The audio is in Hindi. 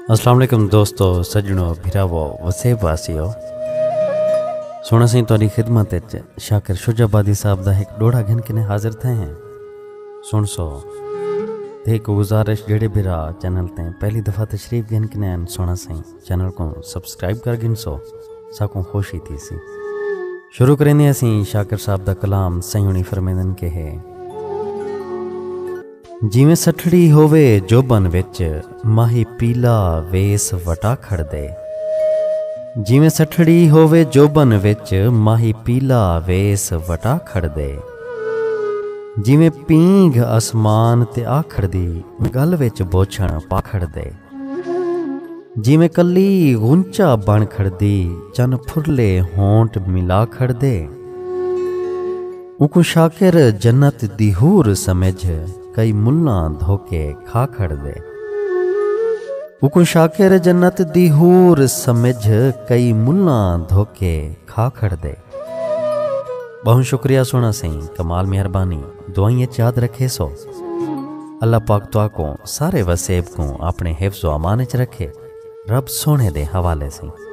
अस्सलाम वालेकुम दोस्तों सज्जनों भिरावो वसेब वासियो सोना सी तुहाडी खिदमत च शाकिर शुजाबादी साहब दा एक डोड़ा घन के हाजिर थे हैं सुन सो ते एक गुजारिश जेड़े बिरा चैनल ते पहली दफ़ा तशरीफ घन के सोना सी चैनल को सब्सक्राइब कर गिन सो साको खुशी थी सी शुरू करेंगे असी शाकिर साहब दा कलाम सही फरमेंदन के है जिमें सठड़ी होवे जोबन विच माही पीला वेस वटा खड़ दे। जिमें सठड़ी होवे जोबन विच माही पीला वेस वटा खड़ दे। जिमें पींघ आसमान ते आखड़ दी गल विच बोछण पाखड़ दे। जिमें कली गुंचा बन खड़ दी चन फुरले होंठ मिला खड़ दे। उकु शाकिर जन्नत दी हूर समझ कई मुल्ला धोके खा खड़ दे। उकु शाकिर जन्नत दी हूर समझ कई मुल्ला धोके खा खड़ दे। बहुत शुक्रिया सोना सही कमाल मेहरबानी दुआएं याद रखे सो अल्लाह पाक तुआ को सारे वसेब को अपने हिफ्ज़ व अमान च रखे रब सोने दे हवाले से।